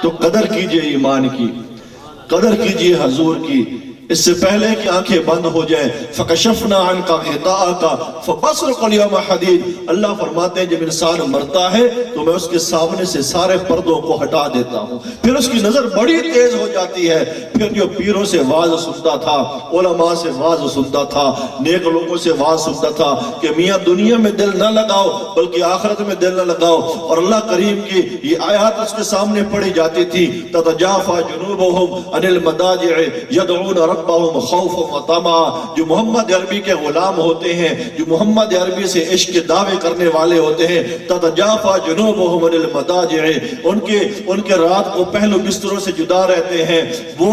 تو قدر کیجئے ایمان کی، قدر کیجئے حضور کی، اس سے پہلے کہ آنکھیں بند ہو جائیں۔ فَكَشَفْنَا عَنْكَ غِطَاءَكَ فَبَصَرُكَ الْيَوْمَ حَدِيدٌ۔ اللہ فرماتے ہیں جب انسان مرتا ہے تو میں اس کے سامنے سے سارے پردوں کو ہٹا دیتا ہوں، پھر اس کی نظر بڑی تیز ہو جاتی ہے۔ پھر جو پیروں سے واز سنتا تھا، علماء سے واز سنتا تھا، نیک لوگوں سے واز سنتا تھا کہ میاں دنیا میں دل نہ لگاؤ بلکہ آخرت میں دل نہ لگاؤ، اور اللہ کریم کی یہ آیات اس کے سامنے پڑھی جاتی تھی، تَتَجَافَى جُنُوبُهُمْ عَنِ الْمَضَاجِعِ يَدْعُونَ رَبَّهُمْ خَوْفًا وَطَمَعًا۔ جو محمد عربی کے غلام ہوتے ہیں، جو محمد عربی سے عشق کے دعوے کرنے والے ہوتے ہیں، تَتَجَافَى جُنُوبُهُمْ عَنِ الْمَضَاجِعِ ان کے رات کو پہلو بستروں سے جدا رہتے ہیں، وہ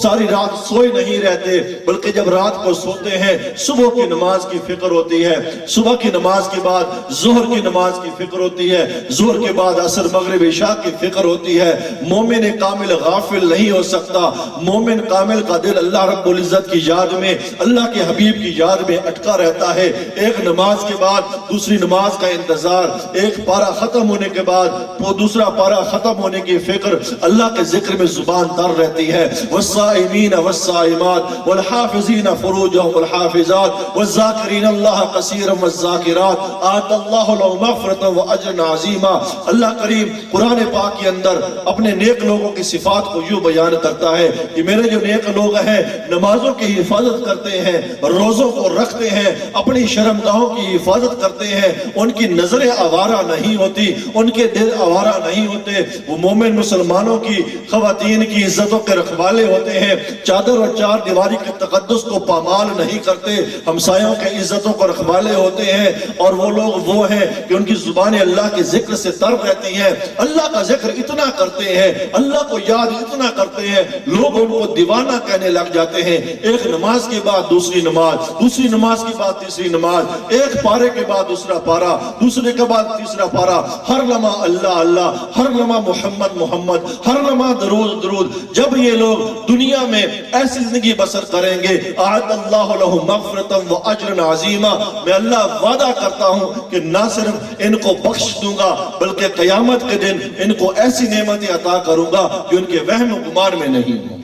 ساری رات سوئے نہیں رہتے، بلکہ جب رات کو سوتے ہیں صبح کی نماز کی فکر ہوتی ہے، صبح کی نماز کے بعد ظہر کی نماز کی فکر ہوتی ہے، ظہر کے بعد عصر مغرب عشاء کی فکر ہوتی ہے۔ مومن کامل غافل نہیں ہو سکتا، مومن کامل کا دل اللہ رب العزت کی یاد میں، اللہ کے حبیب کی یاد میں اٹکا رہتا ہے۔ ایک نماز کے بعد دوسری نماز کا انتظار، ایک پارہ ختم ہونے کے بعد وہ دوسرا پارہ ختم ہونے کی فکر، اللہ کے ذکر میں زبان تر رہتی ہے۔ والصائمین والصائمات والحافظین فروجهم والحافظات والذاکرین اللہ کثیرا والذاکرات آت اللہ لهم مغفرۃ واجرا عظیما۔ اللہ کریم قرآن پاک کے اندر اپنے نیک لوگوں کی صفات کو یوں بیان کرتا ہے کہ میرے جو نیک لوگ ہیں نمازوں کی حفاظت کرتے ہیں، روزوں کو رکھتے ہیں، اپنی شرمگاہوں کی حفاظت کرتے ہیں، ان کی نظریں آوارہ نہیں ہوتی، ان کے دل آوارہ نہیں ہوتے، وہ مومن مسلمانوں کی خواتین کی عزتوں کے رکھوالے ہوتے ہیں، چادر اور چار دیواری کے تقدس کو پامال نہیں کرتے، ہمسایوں کے عزتوں کو رکھوالے ہوتے ہیں، اور وہ لوگ وہ ہیں کہ ان کی زبانیں اللہ کے ذکر سے تر رہتی ہیں، اللہ کا ذکر اتنا کرتے ہیں، اللہ کو یاد اتنا کرتے ہیں، لوگ ان کو دیوانہ کہنے لگ جاتے ہیں۔ ایک نماز کے بعد دوسری نماز، دوسری نماز کے بعد تیسری نماز، ایک پارے کے بعد دوسرا پارہ، دوسرے کے بعد تیسرا پارہ، ہر لمحہ اللہ اللہ، ہر لمحہ محمد محمد، ہر لمحہ درود درود۔ جب یہ لوگ دنیا میں ایسی زندگی بسر کریں گے، اعد اللہ لہم مغفرۃ واجرا عظیما، میں اللہ وعدہ کرتا ہوں کہ نہ صرف ان کو بخش دوں گا بلکہ قیامت کے دن ان کو ایسی نعمتیں عطا کروں گا جو ان کے وہم و گمان میں نہیں ہوں۔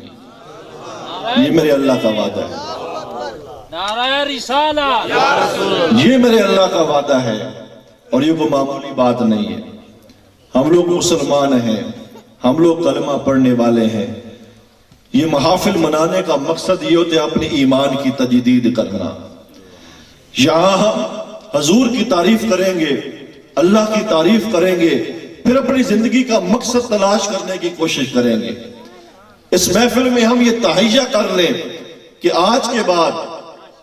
یہ میرے اللہ کا وعدہ ہے، نعرہ رسالہ، یہ میرے اللہ کا وعدہ ہے، اور یہ کوئی معمولی بات نہیں ہے۔ ہم لوگ مسلمان ہیں، ہم لوگ کلمہ پڑھنے والے ہیں، یہ محافل منانے کا مقصد یہ ہوتا ہے اپنے ایمان کی تجدید کرنا۔ یہاں ہم حضور کی تعریف کریں گے، اللہ کی تعریف کریں گے، پھر اپنی زندگی کا مقصد تلاش کرنے کی کوشش کریں گے۔ اس محفل میں ہم یہ تہیہ کر لیں کہ آج کے بعد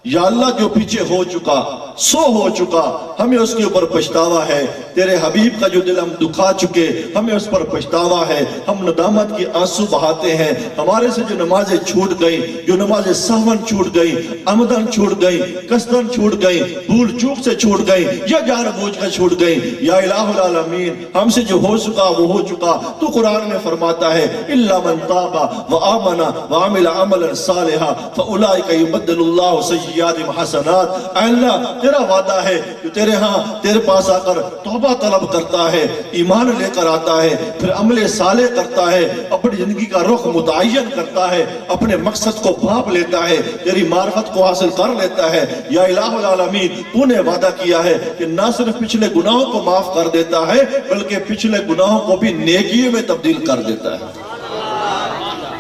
یا اللہ جو پیچھے ہو چکا سو ہو چکا، ہمیں اس کے اوپر پچھتاوا ہے، تیرے حبیب کا جو دل ہم دکھا چکے ہمیں اس پر پچھتاوا ہے، ہم ندامت کی آنسو بہاتے ہیں، ہمارے سے جو نمازیں چھوٹ گئی، جو نمازیں سہون چھوٹ گئی، عمدن چھوٹ گئی، قصدن چھوٹ گئی، بھول چوک سے چھوٹ گئی یا جان بوجھ کر چھوٹ گئی، یا الہ العالمین ہم سے جو ہو چکا وہ ہو چکا۔ تو قرآن میں فرماتا ہے الا من تاب وآمن وعمل عملا صالحا فاولئک یبدل اللہ سیئاتہم حسنات۔ اے اللہ تیرا وعدہ ہے کہ تیرے ہاں تیرے پاس آ کر توبہ طلب کرتا ہے، ایمان لے کر آتا ہے، پھر عمل صالح کرتا ہے، اپنی زندگی کا رخ متعین کرتا ہے، اپنے مقصد کو بھاپ لیتا ہے، تیری معرفت کو حاصل کر لیتا ہے۔ یا الہ العالمین تو نے وعدہ کیا ہے کہ نہ صرف پچھلے گناہوں کو معاف کر دیتا ہے بلکہ پچھلے گناہوں کو بھی نیکیوں میں تبدیل کر دیتا ہے۔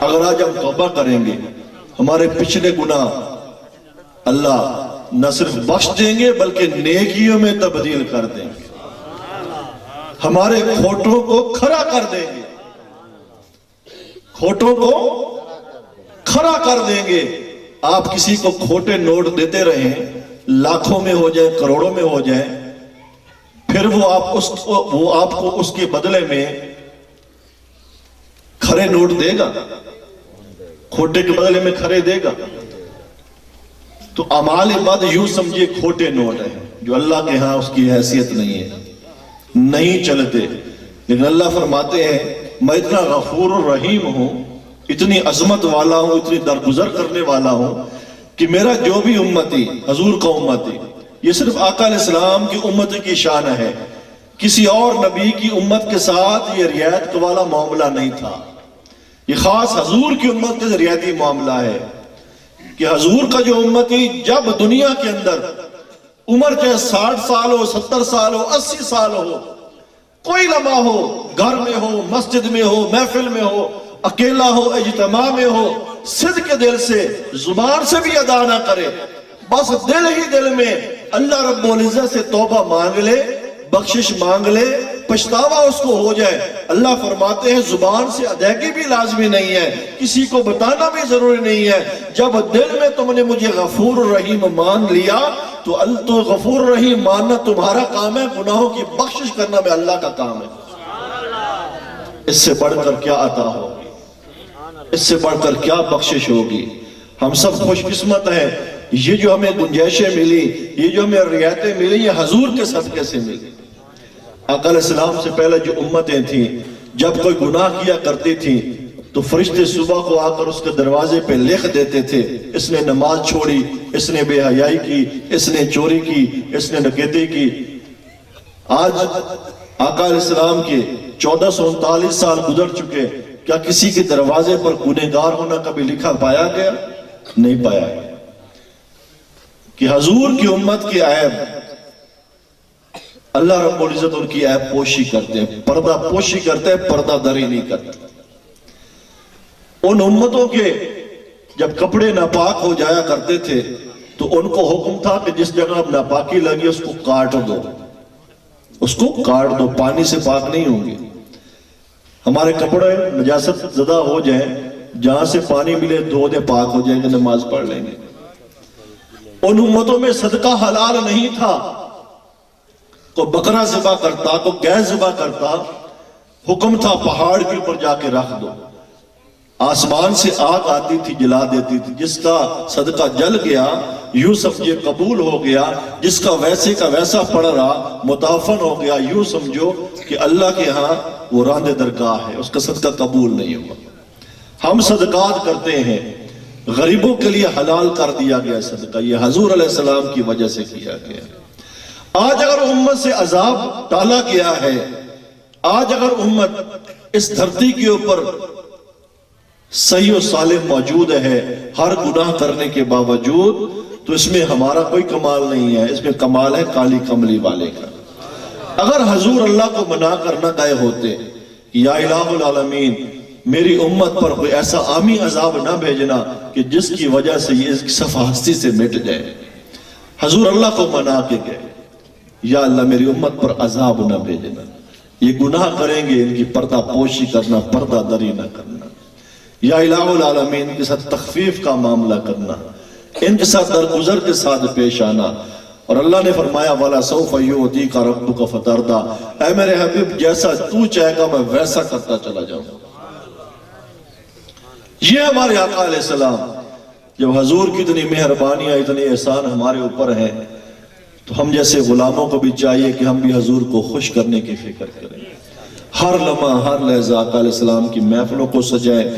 اگر آج ہم توبہ کریں گے ہمارے پچھلے گناہ اللہ نہ صرف بخش دیں گے بلکہ نیکیوں میں تبدیل کر دیں گے، ہمارے کھوٹوں کو کھڑا کر دیں گے، کھوٹوں کو کھڑا کر دیں گے۔ آپ کسی کو کھوٹے نوٹ دیتے رہیں، لاکھوں میں ہو جائیں، کروڑوں میں ہو جائیں، پھر وہ آپ کو اس کے بدلے میں کھرے نوٹ دے گا، کھوٹے کے بدلے میں کھرے دے گا۔ تو اعمال بعد یوں سمجھے کھوٹے نوٹ ہیں جو اللہ کے ہاں اس کی حیثیت نہیں ہے، نہیں چلتے۔ لیکن اللہ فرماتے ہیں میں اتنا غفور الرحیم ہوں، اتنی عظمت والا ہوں، اتنی درگزر کرنے والا ہوں کہ میرا جو بھی امتی، حضور کا امتی، یہ صرف آقا علیہ السلام کی امت کی شان ہے کسی اور نبی کی امت کے ساتھ یہ رعایت والا معاملہ نہیں تھا، یہ خاص حضور کی امت کے رعایتی معاملہ ہے کہ حضور کا جو امتی جب دنیا کے اندر عمر چاہے 60 سال ہو، 70 سال ہو، 80 سال ہو، کوئی لمحہ ہو، گھر میں ہو، مسجد میں ہو، محفل میں ہو، اکیلا ہو، اجتماع میں ہو، صدق دل سے زبان سے بھی ادا نہ کرے، بس دل ہی دل میں اللہ رب العزت سے توبہ مانگ لے، بخشش مانگ لے، پچھتاوا اس کو ہو جائے، اللہ فرماتے ہیں زبان سے ادائیگی بھی لازمی نہیں ہے، کسی کو بتانا بھی ضروری نہیں ہے، جب دل میں تم نے مجھے غفور الرحیم مان لیا تو غفور الرحیم ماننا تمہارا کام ہے، گناہوں کی بخشش کرنا میں اللہ کا کام ہے۔ اس سے بڑھ کر کیا عطا ہوگی، اس سے بڑھ کر کیا بخشش ہوگی؟ ہم سب خوش قسمت ہیں، یہ جو ہمیں گنجائشیں ملی، یہ جو ہمیں رعایتیں ملی، یہ حضور کے صدقے سے ملی۔ آقا علیہ السلام سے پہلے جو امتیں تھیں جب کوئی گناہ کیا کرتی تھیں تو فرشتے صبح کو آ کر اس کے دروازے پہ لکھ دیتے تھے، اس نے نماز چھوڑی، اس نے بے حیائی کی، اس نے چوری کی، اس نے ڈکیتی کی۔ آج آقا علیہ السلام کے 1439 سال گزر چکے، کیا کسی کے دروازے پر گنہگار ہونا کبھی لکھا پایا گیا؟ نہیں پایا گیا۔ کہ حضور کی امت کی عیب اللہ رب العزت ان کی عیب پوشی کرتے ہیں، پردہ پوشی کرتے ہیں، پردہ دری نہیں کرتے۔ ان امتوں کے جب کپڑے ناپاک ہو جایا کرتے تھے تو ان کو حکم تھا کہ جس جگہ ناپاکی لگی اس کو کاٹ دو، اس کو کاٹ دو، پانی سے پاک نہیں ہوں گے۔ ہمارے کپڑے نجاست زدہ ہو جائیں، جہاں سے پانی ملے دھو دے، پاک ہو جائیں گے، نماز پڑھ لیں گے۔ ان امتوں میں صدقہ حلال نہیں تھا، کوئی بکرا ذبح کرتا، کوئی گیس ذبح کرتا، حکم تھا پہاڑ کے اوپر جا کے رکھ دو، آسمان سے آگ آتی تھی جلا دیتی تھی، جس کا صدقہ جل گیا یوں سمجھے قبول ہو گیا، جس کا ویسے کا ویسا پڑ رہا متعفن ہو گیا، یوں سمجھو کہ اللہ کے ہاں وہ راندے درگاہ ہے، اس کا صدقہ قبول نہیں ہوا۔ ہم صدقات کرتے ہیں، غریبوں کے لیے حلال کر دیا گیا صدقہ، یہ حضور علیہ السلام کی وجہ سے کیا گیا۔ آج اگر امت سے عذاب ٹالا گیا ہے، آج اگر امت اس دھرتی کے اوپر صحیح و صالح موجود ہے ہر گناہ کرنے کے باوجود، تو اس میں ہمارا کوئی کمال نہیں ہے، اس میں کمال ہے کالی کملی والے کا۔ اگر حضور اللہ کو منا کر نہ گئے ہوتے یا الہ العالمین میری امت پر کوئی ایسا عامی عذاب نہ بھیجنا کہ جس کی وجہ سے یہ اس کی صفحہ ہستی سے مٹ جائے، حضور اللہ کو منا کے گئے، یا اللہ میری امت پر عذاب نہ بھیجنا، یہ گناہ کریں گے ان کی پردہ پوشی کرنا، پردہ دری نہ کرنا، یا الہ العالمین کے ساتھ تخفیف کا معاملہ کرنا، ان کے ساتھ درگزر کے ساتھ پیش آنا۔ اور اللہ نے فرمایا وَلَا سَوْفَ يُعْطِيكَ رَبُّكَ فَتَرْضَىٰ، اے میرے حبیب جیسا تو چاہے گا میں ویسا کرتا چلا جاؤں۔ یہ ہمارے آقا علیہ السلام، جب حضور کی اتنی مہربانیاں اتنے احسان ہمارے اوپر ہیں تو ہم جیسے غلاموں کو بھی چاہیے کہ ہم بھی حضور کو خوش کرنے کی فکر کریں، ہر لمحہ ہر لحظہ آقا علیہ السلام کی محفلوں کو سجائیں،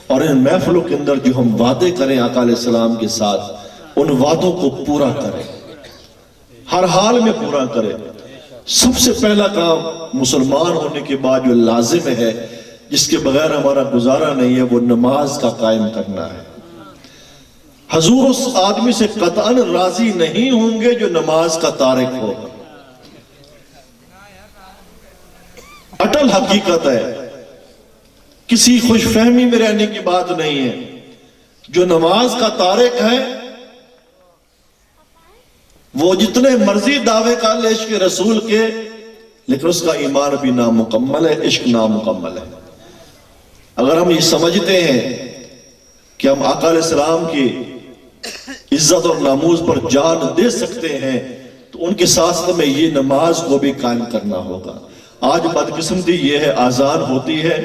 اور ان محفلوں کے اندر جو ہم وعدے کریں آقا علیہ السلام کے ساتھ ان وعدوں کو پورا کریں، ہر حال میں پورا کریں۔ سب سے پہلا کام مسلمان ہونے کے بعد جو لازم ہے، جس کے بغیر ہمارا گزارا نہیں ہے، وہ نماز کا قائم کرنا ہے۔ حضور اس آدمی سے قطعاً راضی نہیں ہوں گے جو نماز کا تارک ہوگا، اٹل حقیقت ہے، کسی خوش فہمی میں رہنے کی بات نہیں ہے۔ جو نماز کا تارک ہے وہ جتنے مرضی دعوے کر لے عشق رسول کے، لیکن اس کا ایمان بھی نامکمل ہے، عشق نامکمل ہے۔ اگر ہم یہ سمجھتے ہیں کہ ہم آقا علیہ السلام کی عزت اور ناموز پر جان دے سکتے ہیں تو ان کے ساتھ میں یہ نماز کو بھی قائم کرنا ہوگا۔ آج بدقسمتی یہ ہے، آذان ہوتی ہے،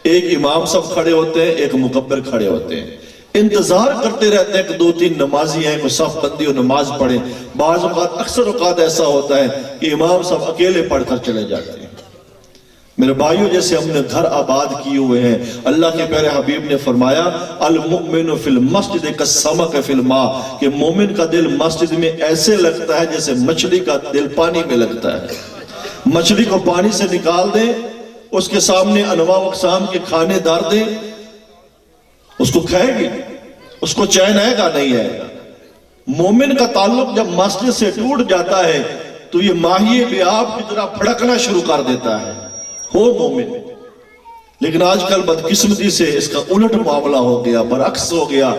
ایک امام صاحب کھڑے ہوتے ہیں، ایک مکبر کھڑے ہوتے ہیں، انتظار کرتے رہتے ہیں کہ 2-3 نمازی ہیں کوئی صف بندی اور نماز پڑھیں۔ بعض اوقات اکثر اوقات ایسا ہوتا ہے کہ امام صاحب اکیلے پڑھ کر چلے جاتے ہیں۔ میرے بھائیوں، جیسے ہم نے گھر آباد کیے ہوئے ہیں، اللہ کے پیارے حبیب نے فرمایا المؤمن فی المسجد کالسمک فی الماء، کہ مومن کا دل مسجد میں ایسے لگتا ہے جیسے مچھلی کا دل پانی میں لگتا ہے۔ مچھلی کو پانی سے نکال دیں، اس کے سامنے انواع و اقسام کے کھانے ڈال دیں، اس کو کھائے گی؟ اس کو چین آئے گا؟ نہیں آئے گا۔ مومن کا تعلق جب مسجد سے ٹوٹ جاتا ہے تو یہ ماہی بے آب کی طرح پھڑکنا شروع کر دیتا ہے، ہو مومن۔ لیکن آج کل بدقسمتی سے اس کا الٹ معاملہ ہو گیا، برعکس ہو گیا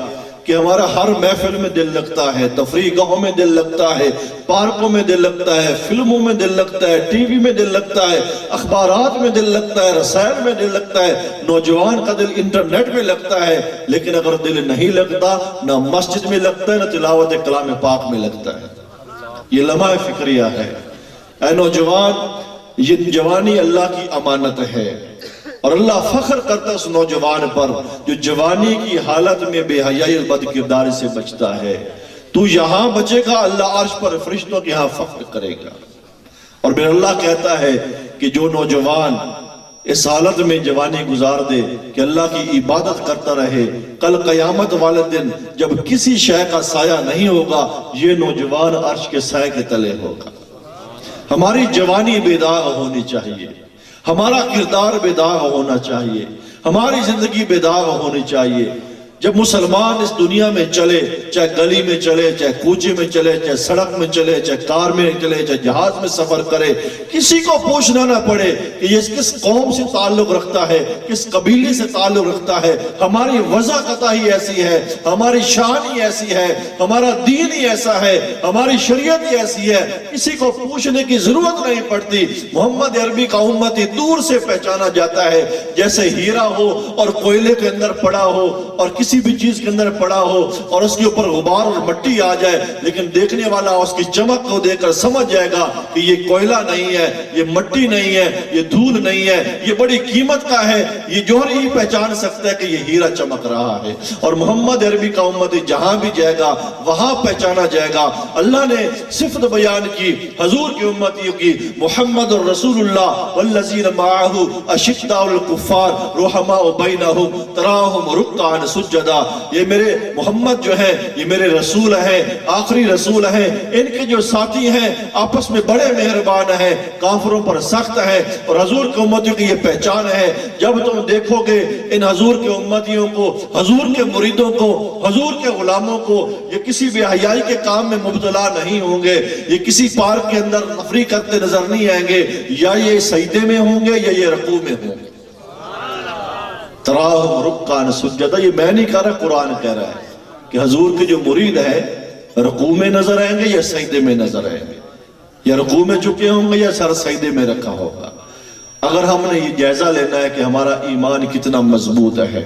کہ ہمارا ہر محفل میں دل لگتا ہے، تفریح گاہوں میں دل لگتا ہے، پارکوں میں دل لگتا ہے، فلموں میں دل لگتا ہے، ٹی وی میں دل لگتا ہے، اخبارات میں دل لگتا ہے، رسائل میں دل لگتا ہے، نوجوان کا دل انٹرنیٹ میں لگتا ہے۔ لیکن اگر دل نہیں لگتا، نہ مسجد میں لگتا ہے، نہ تلاوت کلام پاک میں لگتا ہے۔ یہ لمحہ فکریہ ہے۔ اے نوجوان، یہ جوانی اللہ کی امانت ہے، اور اللہ فخر کرتا ہے اس نوجوان پر جو جوانی کی حالت میں بے حیائی اور بد کرداری سے بچتا ہے۔ تو یہاں بچے گا، اللہ عرش پر فرشتوں کے ہاں فخر کرے گا۔ اور پھر اللہ کہتا ہے کہ جو نوجوان اس حالت میں جوانی گزار دے کہ اللہ کی عبادت کرتا رہے، کل قیامت والے دن جب کسی شے کا سایہ نہیں ہوگا، یہ نوجوان عرش کے سائے کے تلے ہوگا۔ ہماری جوانی بے داغ ہونی چاہیے، ہمارا کردار بے داغ ہونا چاہیے، ہماری زندگی بے داغ ہونی چاہیے۔ جب مسلمان اس دنیا میں چلے، چاہے گلی میں چلے، چاہے کوچے میں چلے، چاہے سڑک میں چلے، چاہے کار میں چلے، چاہے جہاز میں سفر کرے، کسی کو پوچھنا نہ پڑے کہ یہ کس قوم سے تعلق رکھتا ہے، کس قبیلے سے تعلق رکھتا ہے۔ ہماری وضاحت ہی ایسی ہے، ہماری شان ہی ایسی ہے، ہمارا دین ہی ایسا ہے، ہماری شریعت ہی ایسی ہے، کسی کو پوچھنے کی ضرورت نہیں پڑتی۔ محمد عربی کا امتی دور سے پہچانا جاتا ہے، جیسے ہیرا ہو اور کوئلے کے اندر پڑا ہو، اور کسی بھی چیز کے اندر پڑا ہو اور اس کے اوپر غبار اور مٹی آ جائے، لیکن دیکھنے والا اس کی چمک کو دیکھ کر سمجھ جائے گا کہ یہ کوئلہ نہیں ہے، یہ مٹی نہیں ہے، یہ دھول نہیں ہے، یہ بڑی قیمت کا ہے۔ یہ جوہر ہی پہچان سکتا ہے کہ یہ ہیرا چمک رہا ہے۔ اور محمد عربی کا امتی جہاں بھی جائے گا وہاں پہچانا جائے گا۔ اللہ نے صفت بیان کی حضور کی امتیوں کی، محمد رسول اللہ والذین معہ اشداء الکفار رحماء بینہم تراہم رکعا سجدا۔ یہ میرے محمد جو ہیں، یہ میرے رسول ہیں، آخری رسول ہیں، ان کے جو ساتھی ہیں آپس میں بڑے مہربان ہیں، کافروں پر سخت ہیں۔ اور حضور کے امتیوں کی یہ پہچان ہے، جب تم دیکھو گے ان حضور کے امتیوں کو، حضور کے مریدوں کو، حضور کے غلاموں کو، یہ کسی بے حیائی کے کام میں مبتلا نہیں ہوں گے، یہ کسی پارک کے اندر تفریح کرتے نظر نہیں آئیں گے، یا یہ سجدے میں ہوں گے یا یہ رکوع میں ہوں گے۔ تراہم رکعا سجدا، یہ میں نہیں کہہ رہا، قرآن کہہ رہا ہے کہ حضور کے جو مرید ہے رکوع میں نظر آئیں گے یا سجدے میں نظر آئیں گے، یا رکوع میں چکے ہوں گے یا سر سجدے میں رکھا ہوگا۔ اگر ہم نے یہ جائزہ لینا ہے کہ ہمارا ایمان کتنا مضبوط ہے،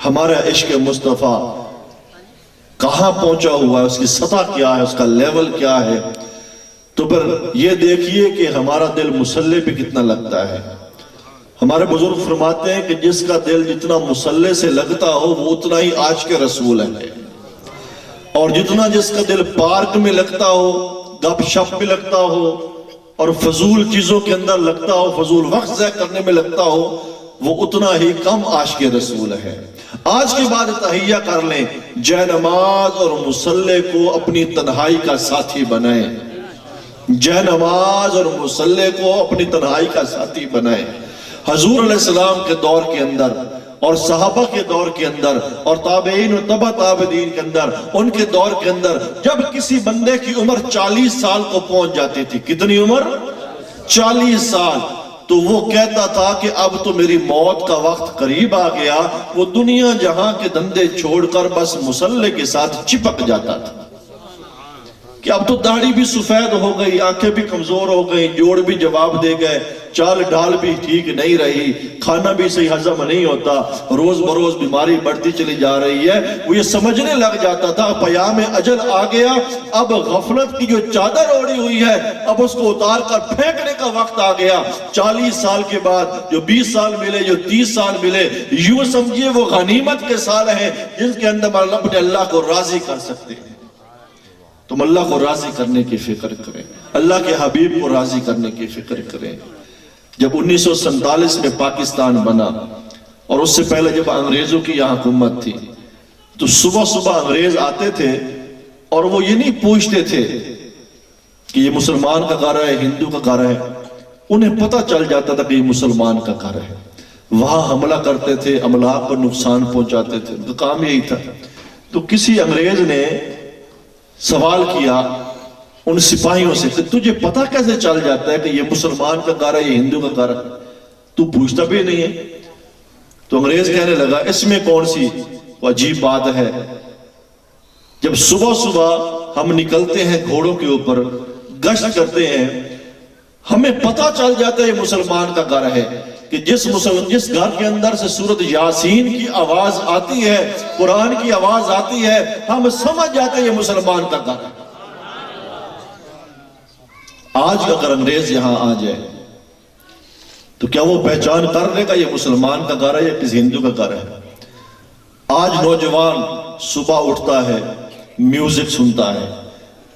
ہمارا عشق مصطفیٰ کہاں پہنچا ہوا ہے، اس کی سطح کیا ہے، اس کا لیول کیا ہے، تو پھر یہ دیکھیے کہ ہمارا دل مصلی پہ کتنا لگتا ہے۔ ہمارے بزرگ فرماتے ہیں کہ جس کا دل جتنا مصلی سے لگتا ہو وہ اتنا ہی عاشق رسول ہے، اور جتنا جس کا دل پارک میں لگتا ہو، گپ شپ میں لگتا ہو، اور فضول چیزوں کے اندر لگتا ہو، فضول وقت ضائع کرنے میں لگتا ہو، وہ اتنا ہی کم عاشق رسول ہے۔ آج کے بعد تحیہ کر لیں، جے نماز اور مصلی کو اپنی تنہائی کا ساتھی بنائیں، جے نماز اور مصلی کو اپنی تنہائی کا ساتھی بنائیں۔ حضور علیہ السلام کے دور کے اندر اور صحابہ کے دور کے اندر اور تابعین و تبع تابعین کے اندر، ان کے دور کے اندر جب کسی بندے کی عمر 40 سال کو پہنچ جاتی تھی، کتنی عمر؟ 40 سال، تو وہ کہتا تھا کہ اب تو میری موت کا وقت قریب آ گیا۔ وہ دنیا جہاں کے دھندے چھوڑ کر بس مصلی کے ساتھ چپک جاتا تھا کہ اب تو داڑھی بھی سفید ہو گئی، آنکھیں بھی کمزور ہو گئی، جوڑ بھی جواب دے گئے، چال ڈھال بھی ٹھیک نہیں رہی، کھانا بھی صحیح ہضم نہیں ہوتا، روز بروز بیماری بڑھتی چلی جا رہی ہے۔ وہ یہ سمجھنے لگ جاتا تھا پیام اجل آ گیا، اب غفلت کی جو چادر اوڑھی ہوئی ہے اب اس کو اتار کر پھینکنے کا وقت آ گیا۔ 40 سال کے بعد جو 20 سال ملے، جو 30 سال ملے، یوں سمجھیے وہ غنیمت کے سال ہیں جن کے اندر اپنے اللہ کو راضی کر سکتے ہیں۔ تم اللہ کو راضی کرنے کی فکر کریں، اللہ کے حبیب کو راضی کرنے کی فکر کریں۔ جب 1947 میں پاکستان بنا اور اس سے پہلے جب انگریزوں کی یہاں حکومت تھی، تو صبح صبح انگریز آتے تھے اور وہ یہ نہیں پوچھتے تھے کہ یہ مسلمان کا گھر ہے، ہندو کا گھر ہے، انہیں پتہ چل جاتا تھا کہ یہ مسلمان کا گھر ہے، وہاں حملہ کرتے تھے، املاک کو نقصان پہنچاتے تھے، ان کا کام یہی تھا۔ تو کسی انگریز نے سوال کیا ان سپاہیوں سے کہ تجھے پتہ کیسے چل جاتا ہے کہ یہ مسلمان کا گھر ہے، یہ ہندو کا گھر ہے، تو پوچھتا بھی نہیں ہے؟ تو انگریز کہنے لگا اس میں کون سی عجیب بات ہے، جب صبح صبح ہم نکلتے ہیں گھوڑوں کے اوپر گشت کرتے ہیں، ہمیں پتہ چل جاتا ہے یہ مسلمان کا گھر ہے، کہ جس گھر کے اندر سے سورۃ یاسین کی آواز آتی ہے، قرآن کی آواز آتی ہے، ہم سمجھ جاتے ہیں یہ مسلمان کا گھر ہے۔ آج اگر انگریز یہاں آ جائے تو کیا وہ پہچان کر لے گا یہ مسلمان کا گھر ہے یا کسی ہندو کا گھر ہے؟ آج نوجوان صبح اٹھتا ہے، میوزک سنتا ہے،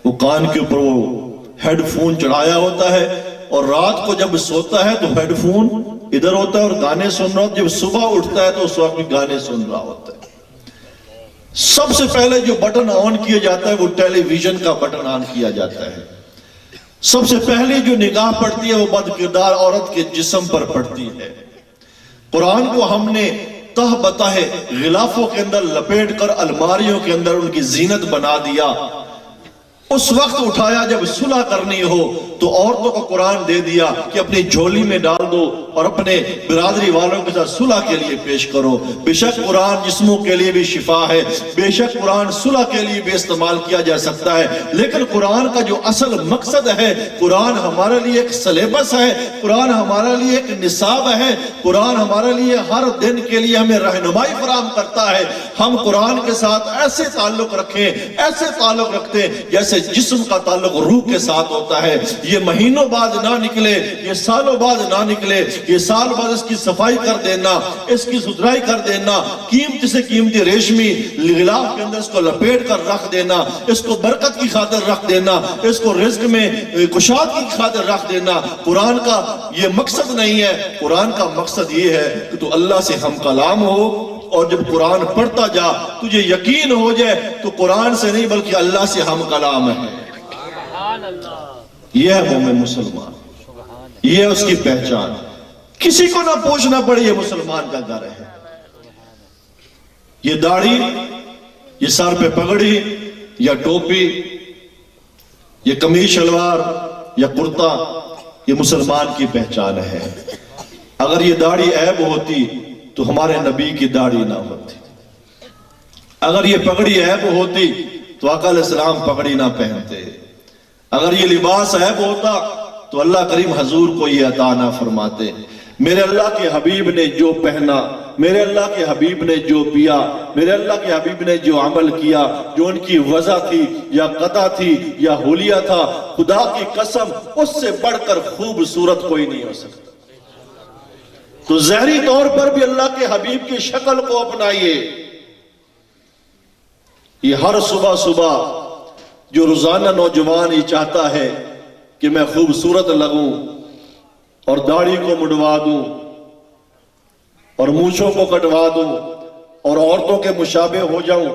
وہ کان کے اوپر وہ ہیڈ فون چڑھایا ہوتا ہے، اور رات کو جب سوتا ہے تو ہیڈ فون ادھر ہوتا ہے اور گانے سن رہا ہوتا ہے، جب صبح اٹھتا ہے تو اس وقت بھی گانے سن رہا ہوتا ہے۔ سب سے پہلے جو بٹن آن کیا جاتا ہے وہ ٹیلی ویژن کا بٹن آن کیا جاتا ہے، سب سے پہلی جو نگاہ پڑتی ہے وہ بد کردار عورت کے جسم پر پڑتی ہے۔ قرآن کو ہم نے تہ بتہ غلافوں کے اندر لپیٹ کر الماریوں کے اندر ان کی زینت بنا دیا۔ اس وقت اٹھایا جب صلح کرنی ہو تو عورتوں کو قرآن دے دیا کہ اپنی جھولی میں ڈال دو اور اپنے برادری والوں کے ساتھ صلح کے لیے پیش کرو۔ بے شک قرآن جسموں کے لیے بھی شفا ہے، بے شک قرآن صلح کے لیے بھی استعمال کیا جا سکتا ہے، لیکن قرآن کا جو اصل مقصد ہے، قرآن ہمارے لیے ایک سلیبس ہے، قرآن ہمارے لیے ایک نصاب ہے، قرآن ہمارے لیے ہر دن کے لیے ہمیں رہنمائی فراہم کرتا ہے۔ ہم قرآن کے ساتھ ایسے تعلق رکھیں، ایسے تعلق رکھتے ہیں جیسے جسم کا تعلق روح کے ساتھ ہوتا ہے۔ یہ مہینوں بعد نہ نکلے، یہ سالوں بعد نہ نکلے، یہ سال بعد اس کی صفائی کر دینا، اس کی ستھرائی کر دینا، قیمتی سے قیمتی ریشمی غلاف کے اندر اس کو لپیٹ کر رکھ دینا، اس کو برکت کی خاطر رکھ دینا، اس کو رزق میں کشادگی کی خاطر رکھ دینا، قرآن کا یہ مقصد نہیں ہے۔ قرآن کا مقصد یہ ہے کہ تو اللہ سے ہم کلام ہو، اور جب قرآن پڑھتا جا تجھے یقین ہو جائے تو قرآن سے نہیں بلکہ اللہ سے ہم کلام ہے۔ یہ ہے مومن مسلمان، یہ ہے اس کی پہچان۔ کسی کو نہ پوچھنا پڑے یہ مسلمان کا گھر ہے۔ یہ داڑھی، یہ سر پہ پگڑی یا ٹوپی، یہ قمیص شلوار یا کرتا، یہ مسلمان کی پہچان ہے۔ اگر یہ داڑھی عیب ہوتی تو ہمارے نبی کی داڑھی نہ ہوتی، اگر یہ پگڑی عیب ہوتی تو آقا علیہ السلام پگڑی نہ پہنتے، اگر یہ لباس عیب ہوتا تو اللہ کریم حضور کو یہ عطا نہ فرماتے۔ میرے اللہ کے حبیب نے جو پہنا، میرے اللہ کے حبیب نے جو پیا، میرے اللہ کے حبیب نے جو عمل کیا، جو ان کی وضع تھی یا قطع تھی یا حلیہ تھا، خدا کی قسم اس سے بڑھ کر خوبصورت کوئی نہیں ہو سکتا۔ تو ظاہری طور پر بھی اللہ کے حبیب کی شکل کو اپنائیے۔ یہ ہر صبح صبح جو روزانہ نوجوان یہ چاہتا ہے کہ میں خوبصورت لگوں اور داڑھی کو مڈوا دوں اور مونچھوں کو کٹوا دوں اور عورتوں کے مشابہ ہو جاؤں،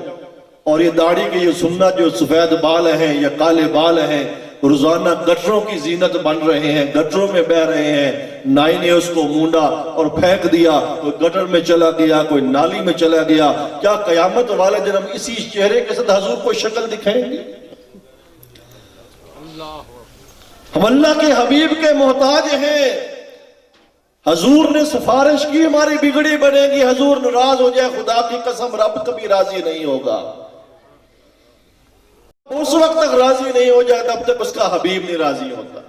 اور یہ داڑھی کے یہ سنت جو سفید بال ہیں یا کالے بال ہیں روزانہ گٹروں کی زینت بن رہے ہیں، گٹروں میں بہ رہے ہیں، نائی نے اس کو مونڈا اور پھینک دیا، کوئی گٹر میں چلا گیا، کوئی نالی میں چلا گیا، کیا قیامت والے دن ہم اسی چہرے کے ساتھ حضور کو شکل دکھائیں گے؟ ہم اللہ کے حبیب کے محتاج ہیں۔ حضور نے سفارش کی ہماری بگڑی بنے گی، حضور ناراض ہو جائے خدا کی قسم رب کبھی راضی نہیں ہوگا۔ اس وقت تک راضی نہیں ہو جائے تب تک اس کا حبیب نہیں راضی ہوتا۔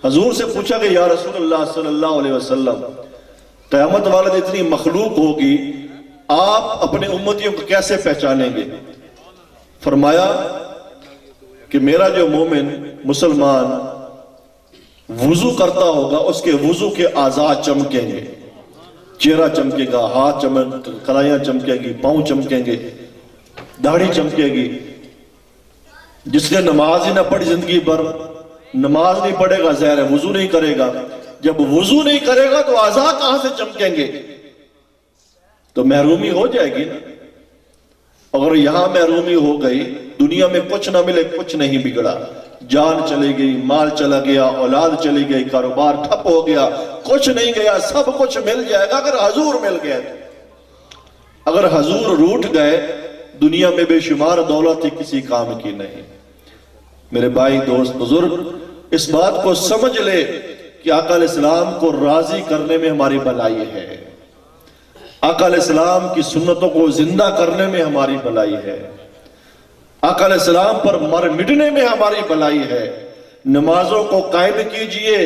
حضور سے پوچھا کہ یا رسول اللہ صلی اللہ علیہ وسلم، قیامت والے دن اتنی مخلوق ہوگی، آپ اپنے امتیوں کو کیسے پہچانیں گے؟ فرمایا کہ میرا جو مومن مسلمان وضو کرتا ہوگا اس کے وضو کے اعضاء چمکیں گے، چہرہ چمکے گا، ہاتھ کلائیاں چمکیں گی، پاؤں چمکیں گے، داڑھی چمکے گی۔ جس نے نماز ہی نہ پڑھی زندگی بھر، نماز نہیں پڑھے گا ظاہر ہے وضو نہیں کرے گا، جب وضو نہیں کرے گا تو اعضاء کہاں سے چمکیں گے؟ تو محرومی ہو جائے گی نا۔ اگر یہاں محرومی ہو گئی، دنیا میں کچھ نہ ملے کچھ نہیں بگڑا، جان چلی گئی، مال چلا گیا، اولاد چلی گئی، کاروبار ٹھپ ہو گیا، کچھ نہیں گیا، سب کچھ مل جائے گا اگر حضور مل گئے تو۔ اگر حضور روٹ گئے دنیا میں بے شمار دولت ہی کسی کام کی نہیں۔ میرے بھائی، دوست، بزرگ، اس بات کو سمجھ لے کہ آقا علیہ السلام کو راضی کرنے میں ہماری بھلائی ہے، آقا علیہ السلام کی سنتوں کو زندہ کرنے میں ہماری بھلائی ہے، آقا علیہ السلام پر مر مٹنے میں ہماری بھلائی ہے۔ نمازوں کو قائم کیجئے،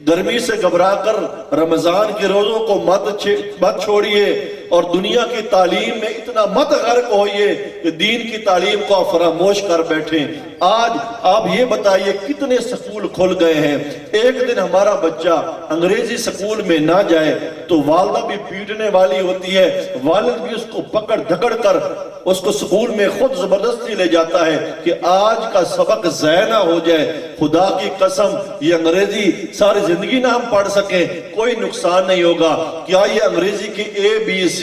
گرمی سے گھبرا کر رمضان کے روزوں کو مت چھوڑیے، اور دنیا کی تعلیم میں اتنا مت غرق ہوئیے کہ دین کی تعلیم کو آپ فراموش کر بیٹھیں۔ آج آپ یہ بتائیے کتنے سکول کھل گئے ہیں، ایک دن ہمارا بچہ انگریزی سکول میں نہ جائے تو والدہ بھی پیٹنے والی ہوتی ہے، والد بھی اس کو پکڑ دھکڑ کر اس کو سکول میں خود زبردستی لے جاتا ہے کہ آج کا سبق ضائع نہ ہو جائے۔ خدا کی قسم، یہ انگریزی ساری زندگی نہ ہم پڑھ سکیں، کوئی نقصان نہیں ہوگا۔ کیا یہ انگریزی کی ABC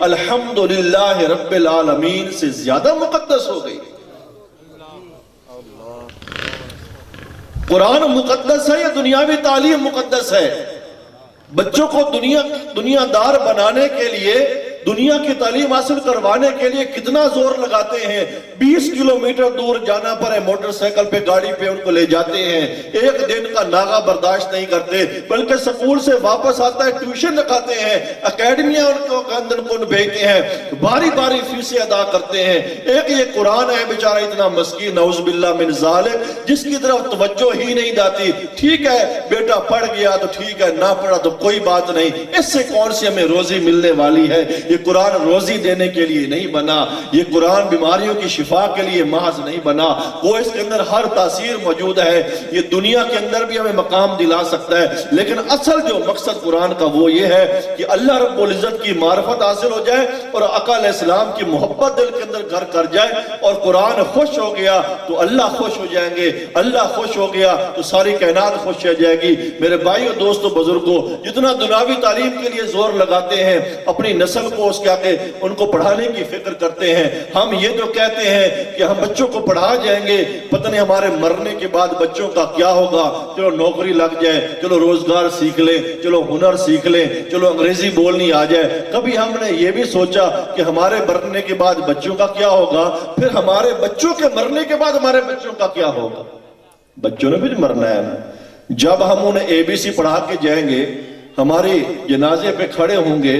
الحمدللہ رب العالمین سے زیادہ مقدس ہو گئی؟ قرآن مقدس ہے یا دنیاوی تعلیم مقدس ہے؟ بچوں کو دنیا دار بنانے کے لیے، دنیا کی تعلیم حاصل کروانے کے لیے کتنا زور لگاتے ہیں۔ 20 کلومیٹر دور جانا پڑے، موٹر سائیکل پہ، گاڑی پہ ان کو لے جاتے ہیں، ایک دن کا ناغہ برداشت نہیں کرتے، بلکہ سکول سے واپس آتا ہے ٹیوشن رکھاتے ہیں، اکیڈمیاں ان کو اندر کن بھیجتے ہیں، باری باری فیسیں ادا کرتے ہیں۔ ایک یہ قرآن ہے بیچارہ اتنا مسکین، نعوذ باللہ من ذالک، جس کی طرف توجہ ہی نہیں جاتی۔ ٹھیک ہے بیٹا پڑھ گیا تو ٹھیک ہے، نہ پڑھا تو کوئی بات نہیں، اس سے کون سی ہمیں روزی ملنے والی ہے؟ یہ قرآن روزی دینے کے لیے نہیں بنا، یہ قرآن بیماریوں کی شفا کے لیے محض نہیں بنا، وہ اس کے اندر ہر تاثیر موجود ہے، یہ دنیا کے اندر بھی ہمیں مقام دلا سکتا ہے، لیکن اصل جو مقصد قرآن کا وہ یہ ہے کہ اللہ رب العزت کی معرفت حاصل ہو جائے اور آقا علیہ السلام کی محبت دل کے اندر گھر کر جائے، اور قرآن خوش ہو گیا تو اللہ خوش ہو جائیں گے، اللہ خوش ہو گیا تو ساری کائنات خوش ہو جائے گی۔ میرے بھائیو، دوستو، بزرگوں، جتنا دنیاوی تعلیم کے لیے زور لگاتے ہیں، اپنی نسل کو اس کے آگے ان کو پڑھانے کی فکر کرتے ہیں، ہم یہ جو کہتے ہیں کہ ہم بچوں کو پڑھا جائیں گے، پتہ نہیں ہمارے مرنے کے بعد بچوں کا کیا ہوگا، چلو نوکری لگ جائے، چلو روزگار سیکھ لیں، چلو ہنر سیکھ لیں، چلو انگریزی بولنی آ جائے۔ کبھی ہم نے یہ بھی سوچا کہ ہمارے مرنے کے بعد بچوں کا کیا ہوگا، پھر ہمارے بچوں کے مرنے کے بعد ہمارے بچوں کا کیا ہوگا؟ بچوں نے بھی مرنا ہے نا۔ جب ہم انہیں ABC پڑھا کے جائیں گے، ہماری جنازے پہ کھڑے ہوں گے،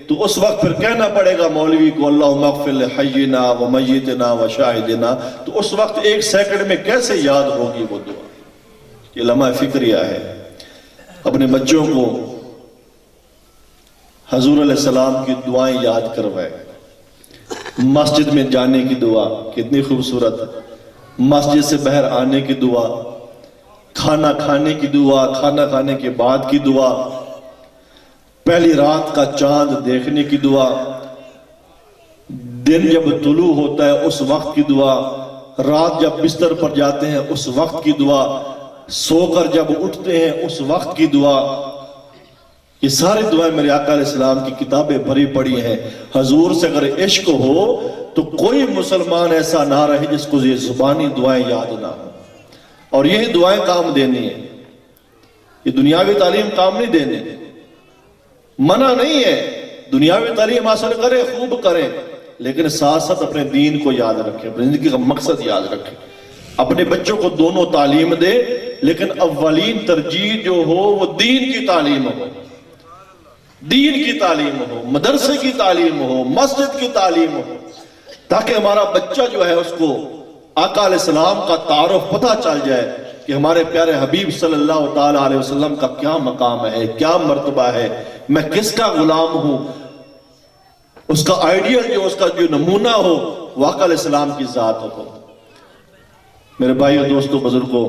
تو اس وقت پھر کہنا پڑے گا مولوی کو اللہم اغفر لحینا و میتنا و شاہدنا، تو اس وقت ایک سیکنڈ میں کیسے یاد ہوگی وہ دعا؟ یہ لمحہ فکریہ ہے۔ اپنے بچوں کو حضور علیہ السلام کی دعائیں یاد کروائے۔ مسجد میں جانے کی دعا کتنی خوبصورت ہے، مسجد سے باہر آنے کی دعا، کھانا کھانے کی دعا، کھانا کھانے کے بعد کی دعا، پہلی رات کا چاند دیکھنے کی دعا، دن جب طلوع ہوتا ہے اس وقت کی دعا، رات جب بستر پر جاتے ہیں اس وقت کی دعا، سو کر جب اٹھتے ہیں اس وقت کی دعا۔ یہ ساری دعائیں میرے آقا علیہ السلام کی کتابیں بھری پڑی ہیں۔ حضور سے اگر عشق ہو تو کوئی مسلمان ایسا نہ رہے جس کو یہ زبانی دعائیں یاد نہ ہوں، اور یہی دعائیں کام دینی ہیں، یہ دنیاوی تعلیم کام نہیں دینی، منع نہیں ہے، دنیاوی تعلیم حاصل کرے، خوب کرے، لیکن ساتھ ساتھ اپنے دین کو یاد رکھے، اپنی زندگی کا مقصد یاد رکھے، اپنے بچوں کو دونوں تعلیم دے، لیکن اولین ترجیح جو ہو وہ دین کی تعلیم ہو، دین کی تعلیم ہو، مدرسے کی تعلیم ہو، مسجد کی تعلیم ہو، تاکہ ہمارا بچہ جو ہے اس کو آقا علیہ السلام کا تعارف پتہ چل جائے کہ ہمارے پیارے حبیب صلی اللہ تعالیٰ علیہ وسلم کا کیا مقام ہے، کیا مرتبہ ہے، میں کس کا غلام ہوں، اس کا آئیڈیل جو، اس کا جو نمونہ ہو وہ آقا علیہ السلام کی ذات ہو۔ میرے بھائیو، دوستو، بزرگوں،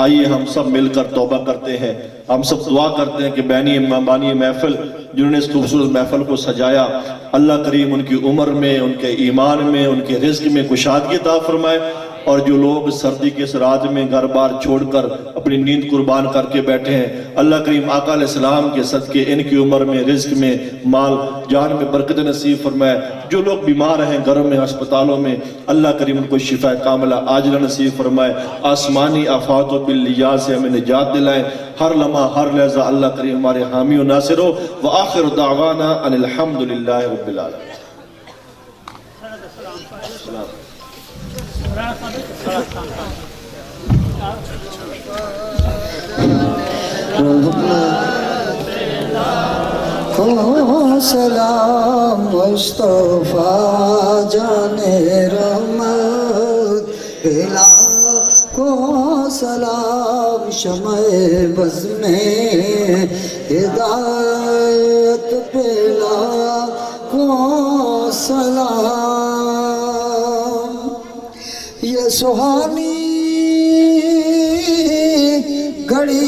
آئیے ہم سب مل کر توبہ کرتے ہیں، ہم سب دعا کرتے ہیں کہ بانی محفل جنہوں نے اس خوبصورت محفل کو سجایا، اللہ کریم ان کی عمر میں، ان کے ایمان میں، ان کے رزق میں کشادگی عطا فرمائے، اور جو لوگ سردی کے اس رات میں گھر بار چھوڑ کر اپنی نیند قربان کر کے بیٹھے ہیں، اللہ کریم آقا علیہ السلام کے صدقے ان کی عمر میں، رزق میں، مال جان میں برکت نصیب فرمائے۔ جو لوگ بیمار ہیں گھروں میں، ہسپتالوں میں، اللہ کریم ان کو شفا کاملہ عاجلہ نصیب فرمائے، آسمانی آفات و بلیات سے ہمیں نجات دلائے، ہر لمحہ ہر لحظہ اللہ کریم ہمارے حامی و ناصر ہو۔ وآخر دعوانا ان الحمدللہ رب العالمین۔ کو سلام مصطفیٰ جان رحمت پلا کو سلام شمع بز میں ہدایت پلا کو سلام۔ یہ سہانی گھڑی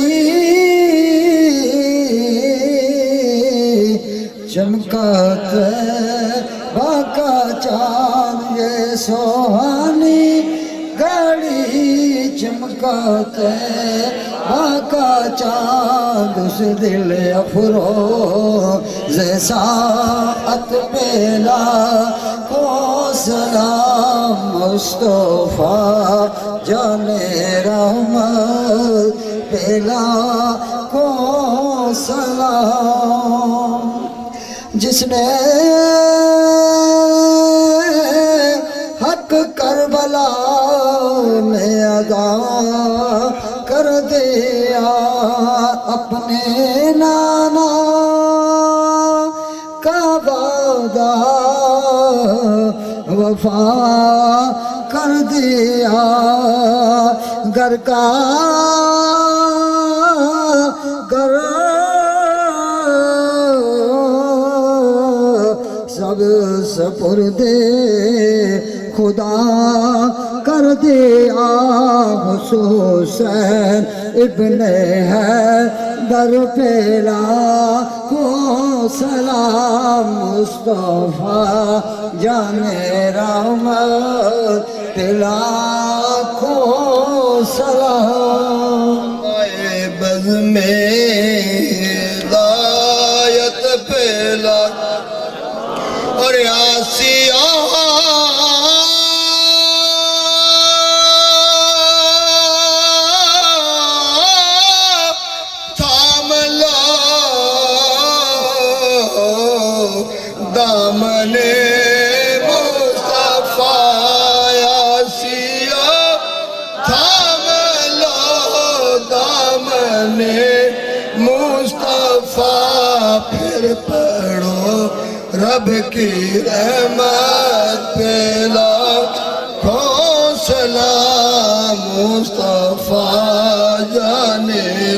چمکاتے باقا چاند، یہ سہانی گھڑی چمکاتے باقا چاند، اس دل افروز ساعت پہلا کو سلام مصطفیٰ جان رحمت پہلا کو سلام۔ جس نے حق کربلا میں ادا کر دیا، اپنے نانا کا وعدہ وفا کر دیا، گھر کا گھر سب سپرد خدا کر دیا، حسین ابن حیدر پہلا کو سلام مصطفیٰ جان رحمت پہلا کو سلام۔ بز میں ہدایت پہلا اور آسیہ تھام لو دامن مصطفیٰ، آسیہ تھام لو دامن مصطفیٰ، پھر پڑھو رب کی رحمت پہ لاکھوں سلام مصطفیٰ جان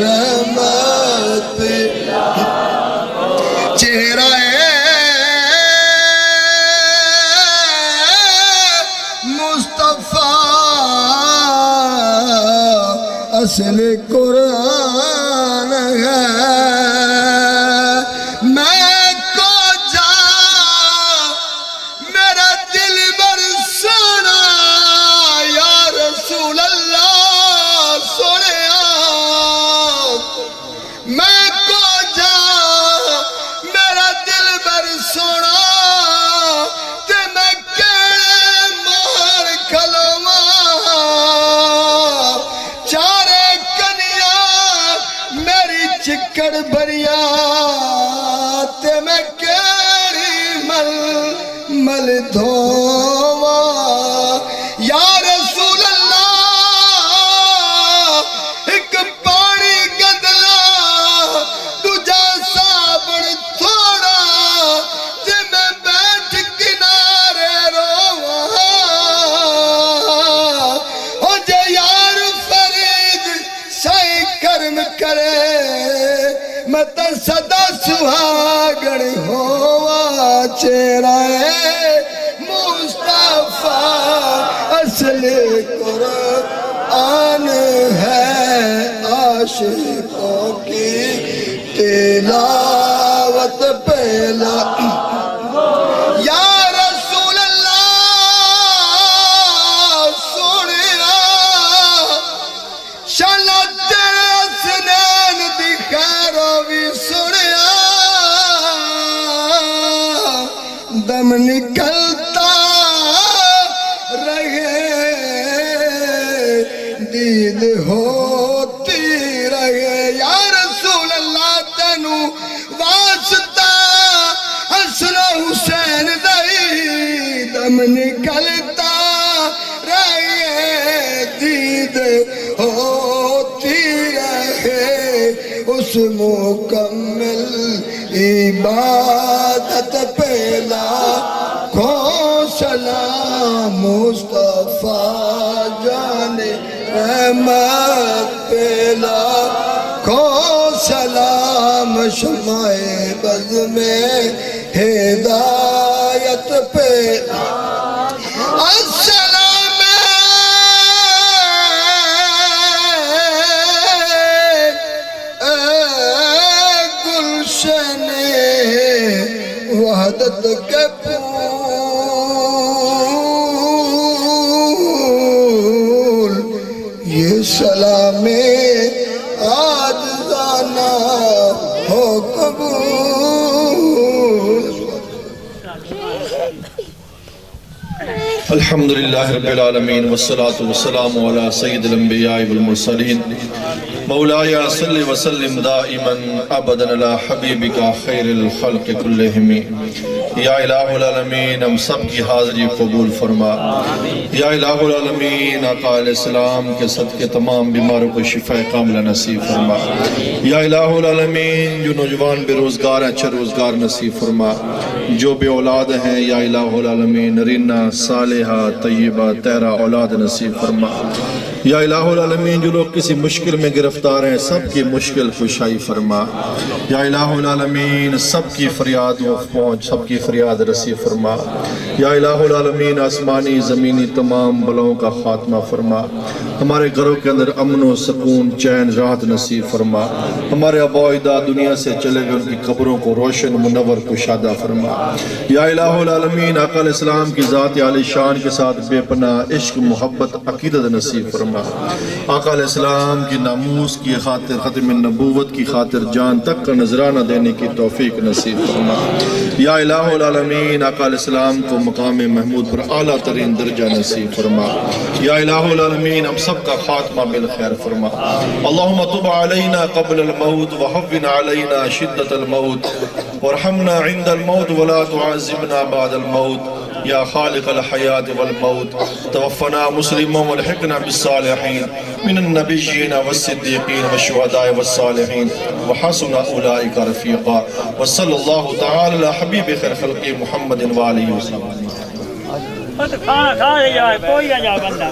رحمت پہ۔ چہرہ مصطفیٰ اصل قرآن ہے، میں کو جا میرا دل بر سونا یا رسول اللہ سنیا، میں کو جا میرا دل بر سونا تے میں کیڑے مار کھلواں، چارے کنیا میری چکڑ بھریا تے میں کیڑی مل مل دھواں، یا رسول اللہ ایک پانی گدلا دوجا صابن تھوڑا تے میں بیٹھ کنارے رواں، او جے یار فرید سائیں کرم کرے میں تے صدا سہاگن ہوا، چہرہ مصطفیٰ اصل قرآن ہے، عاشقوں کی تلاوت پہلا یا رسول اللہ سنے دم نکلتا رہے دید ہوتی رہے یا رسول اللہ تینو واسطہ حسن حسین دئی دم نکلتا رہے دید ہوتی رہے اس مکمل عبادت پہلا کھو سلام مصطفیٰ جان رحمت پہلا کھو سلام شمع بز میں ہدایت پہلا السلام گلشن وحدت کے پھول یہ سلام آج زانا ہو قبول الحمدللہ رب العالمین والصلاة والسلام علی سید الانبیاء والمرسلین مولاي صل وسلم دائما ابدا على حبیبک خیر الخلق کلہم یا الہ العالمین ہم سب کی حاضری قبول فرما یا الہ العالمین آقا علیہ السلام کے صدقے تمام بیماروں کو شفاء کاملہ نصیب فرما یا الہ العالمین جو نوجوان بے روزگار ہیں اچھا روزگار نصیب فرما جو بے اولاد ہیں یا الہ العالمین نرینہ صالحہ طیبہ تیرہ اولاد نصیب فرما یا الہ العالمین جو لوگ کسی مشکل میں گرفتار ہیں سب کی مشکل کشائی فرما یا الہ العالمین سب کی فریاد و پہنچ سب کی فریاد رسیب فرما یا الہ العالمین آسمانی زمینی تمام بلاؤں کا خاتمہ فرما ہمارے گھروں کے اندر امن و سکون چین راحت نصیب فرما ہمارے آبا و اجداد دنیا سے چلے گئے ان کی قبروں کو روشن منور کشادہ فرما یا الہ العالمین آقا علیہ السلام کی ذات عالی شان کے ساتھ بے پناہ عشق محبت عقیدت نصیب فرما آقا علیہ السلام کی ناموس کی خاطر ختم نبوت کی خاطر جان تک کا نذرانہ دینے کی توفیق نصیب فرما یا الہ العالمین آقا علیہ السلام کو مقام محمود پر اعلیٰ ترین درجہ نصیب فرما یا الہ العالمین ہم سب کا خاتمہ بالخیر فرما اللہم تب علینا قبل الموت وحفن علینا شدت الموت ورحمنا عند الموت ولا تعذبنا بعد الموت یا خالق الحیات والموت توفنا مسلما والحقنا بالصالحین من النبیین والصدیقین والشہداء والصالحین وحسن اولئک رفیقا وصلی اللہ تعالی علی حبیب خیر خلق محمد وآلہ وسلم کھانا کھا لے جائے کوئی نہ جائے بندہ